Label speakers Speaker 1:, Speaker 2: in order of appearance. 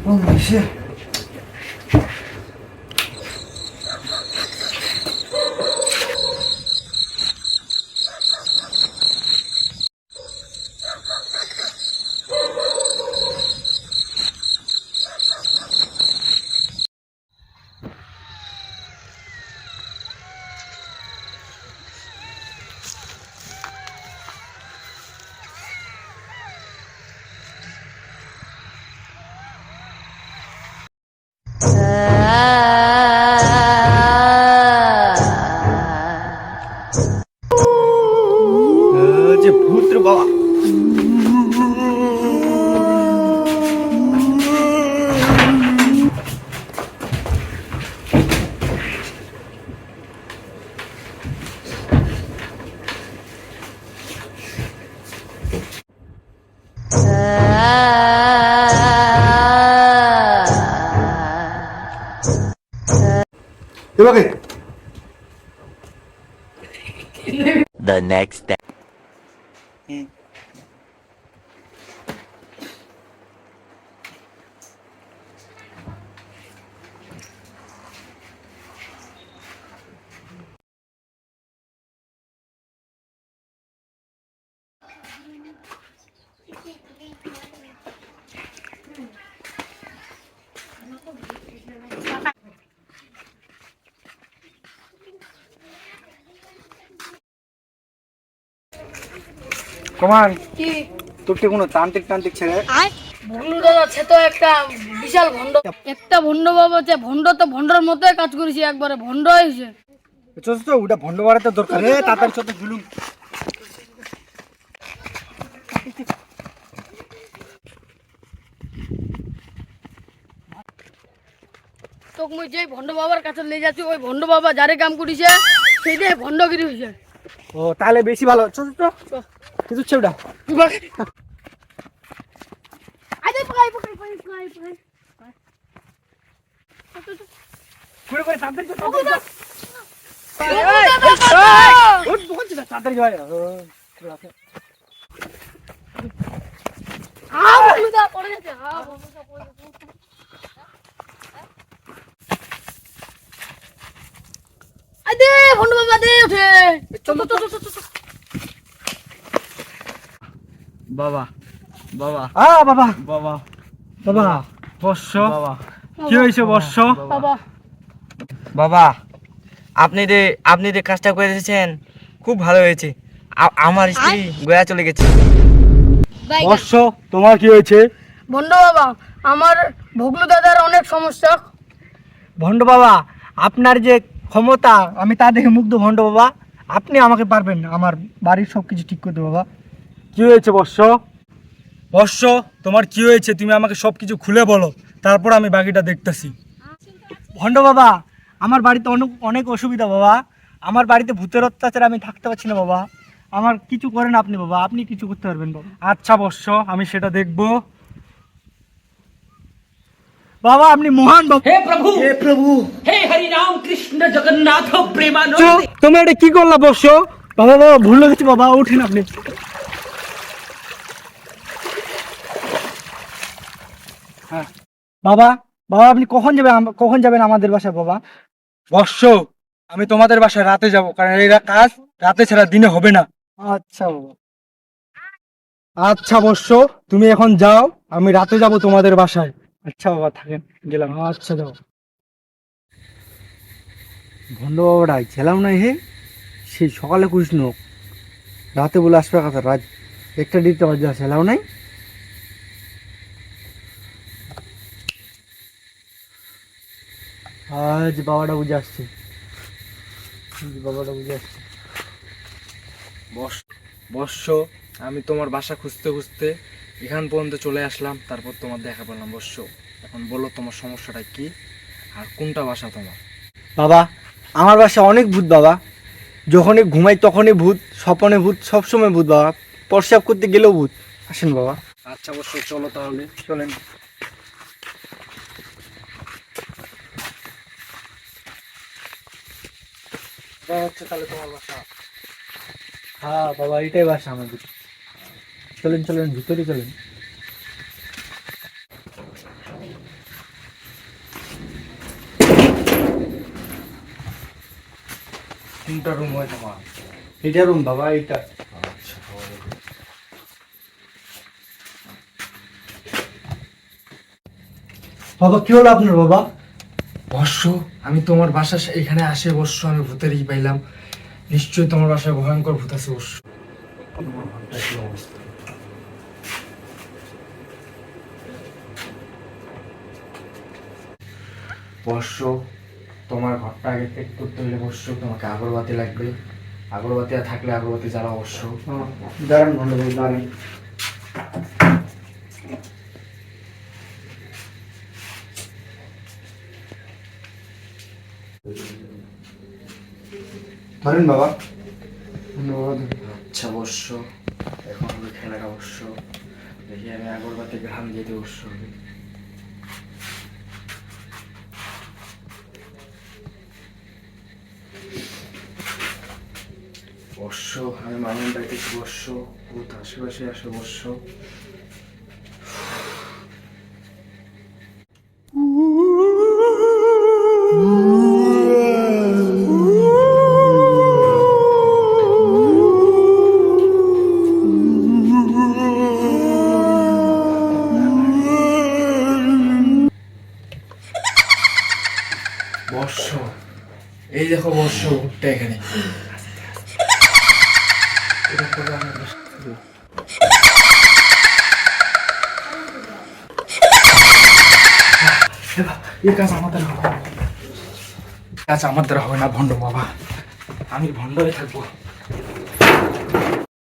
Speaker 1: Помощи. যে ভূত রে বাবা। এবারে
Speaker 2: The next day.
Speaker 1: কমান
Speaker 3: কি
Speaker 1: তোর কি কোনো তান্ত্রিক ছেড়ে?
Speaker 3: ভন্ড দাদা সে তো একটা বিশাল ভন্ড, একটা ভন্ড বাবা, যে ভন্ড তো ভন্ডর মতোই কাজ করেছে, একবারে ভন্ড হয়েছে।
Speaker 1: চল তো ওটা ভন্ড বাড়াতে দরকার রে, তাড়াতাড়ি চল তো জুলুম।
Speaker 3: তো মুই যে ভন্ড বাবার কাছে নিয়ে যাচ্ছি, ওই ভন্ড বাবা যারে কাম করেছে সেইটাই ভন্ডগিরি হয়েছে।
Speaker 1: ও তাহলে বেশি ভালো। চল তো কিছু হচ্ছে ওটা।
Speaker 3: আরে পকাই পকাই পকাই পকাই পকাই
Speaker 1: ঘুরে ঘুরে তাড়াতাড়ি চল।
Speaker 3: এই
Speaker 1: ওই বলছি না তাড়াতাড়ি যাই।
Speaker 3: ভন্ডুদা পড়ে যাচ্ছে, ভন্ডুদা পড়ে যাচ্ছে। আরে ভন্ড বাবা দে উঠে, চল চল চল চল।
Speaker 4: বাবা বাবা
Speaker 1: বাবা
Speaker 4: বাবা
Speaker 1: বাবা
Speaker 4: বর্ষ
Speaker 1: বাবা
Speaker 4: কি হয়েছে বর্ষ?
Speaker 3: বাবা
Speaker 4: বাবা আপনি যে কাজটা করে দিয়েছেন খুব ভালো হয়েছে। আমার স্ত্রী গয়া চলে গেছে।
Speaker 1: বর্ষ তোমার কি হয়েছে?
Speaker 3: ভন্ড বাবা, আমার ভগলু দাদার অনেক সমস্যা।
Speaker 1: ভন্ড বাবা, আপনার যে ক্ষমতা আমি তা দেখে মুগ্ধ। ভন্ড বাবা, আপনি আমাকে পারবেন আমার বাড়ির সব কিছু ঠিক করতে। বাবা কি হয়েছে বর্ষ? বর্ষ তোমার কি হয়েছে তুমি আমাকে সব কিছু খুলে বলো, তারপর আমি বাকিটা দেখতেছি। ভন্ড বাবা, আমার বাড়িতে অনেক অনেক অসুবিধা বাবা। আমার বাড়িতে ভূতের অত্যাচার, আমি থাকতে পারছি না বাবা। আমার কিছু করেন আপনি বাবা, আপনি কিছু করতে পারবেন বাবা। আচ্ছা বর্ষ, আমি সেটা দেখব। বাবা আপনি মহান বাবা।
Speaker 5: हे प्रभु
Speaker 1: হে প্রভু,
Speaker 5: हे हरि राम कृष्ण जगन्नाथ प्रेमानंद।
Speaker 1: তোমরা এটা কি করলা বর্ষ? বাবা বাবা ভুল হয়ে গেছে বাবা, উঠেন আপনি। হ্যাঁ বাবা, বাবা আপনি কখন যাবেন আমাদের বাসায় বাবা? বর্ষ, আমি তোমাদের বাসায় রাতে যাব, কারণ এরা কাজ রাতে ছাড়া দিনে হবে না। আচ্ছা বাবা। আচ্ছা বর্ষ, তুমি এখন যাও, আমি রাতে যাব তোমাদের বাসায়। আচ্ছা বাবা থাকেন, গেলাম। আচ্ছা যাও। ভন্ড বাবাটা ছেলাম না হে, সেই সকালে কৃষ্ণ রাতে বলে আসবে কথা, রাত 1টা বাজে ছেলাও নাই। আজ বাবাটা বুঝে আসছে,
Speaker 4: বর্ষ, আমি তোমার বাসা খুঁজতে খুঁজতে এখান পর্যন্ত চলে আসলাম, তারপর তোমার দেখা পেলাম। বর্ষ, এখন বলো তোমার সমস্যাটা কি আর কোনটা বাসা তোমার?
Speaker 1: বাবা আমার বাসায় অনেক ভূত বাবা, যখনই ঘুমাই তখনই ভূত, স্বপনে ভূত, সবসময় ভূত বাবা, প্রস্রাব করতে গেলেও ভূত। আসেন বাবা।
Speaker 4: আচ্ছা বর্ষ, চলো তাহলে।
Speaker 1: চলেন। হচ্ছে তাহলে তোমার বাসা? হ্যাঁ বাবা এটাই বাসা আমাদের। চলেন চলেন ভিতরে চলেন।
Speaker 4: কোনটা রুম হয় তোমার?
Speaker 1: এটা রুম বাবা, এটা।
Speaker 4: আচ্ছা
Speaker 1: বাবা কি হলো আপনার বাবা?
Speaker 4: বর্ষ, আমি তোমার বাসা এখানে আসে বর্ষ, আমি ভূতের পাইলাম। নিশ্চয়ই তোমার বাসায় ভয়ঙ্কর ভূত আছে বর্ষ। তোমার ঘরটা কি অবস্থা? বর্ষ, তোমার ঘরটা আগে চেক করতে হলে বর্ষ তোমাকে আগরবাতি লাগবে। আগরবাতি আর থাকলে আগরবাতি জ্বালা অবশ্য।
Speaker 1: দাঁড়ান ভণ্ডবাবু, দাঁড়ান। ধরেন বাবা।
Speaker 4: আচ্ছা বর্ষ, এখন হবে খেলার অবশ্য। দেখি আমি আগরবাতি ঘ্রাণ দিয়ে দিই অবশ্য। বর্ষ, আমি মামুন ডাইতেছি বর্ষ, ভূত আশেপাশে আসে বর্ষ। বর্ষ, এই দেখো বর্ষ, ভূতটা এখানে। এই কাজ আমার দ্বারা হবে না। কাজ আমার দ্বারা হবে না ভণ্ড বাবা, আমি ভণ্ড হয়ে থাকবো।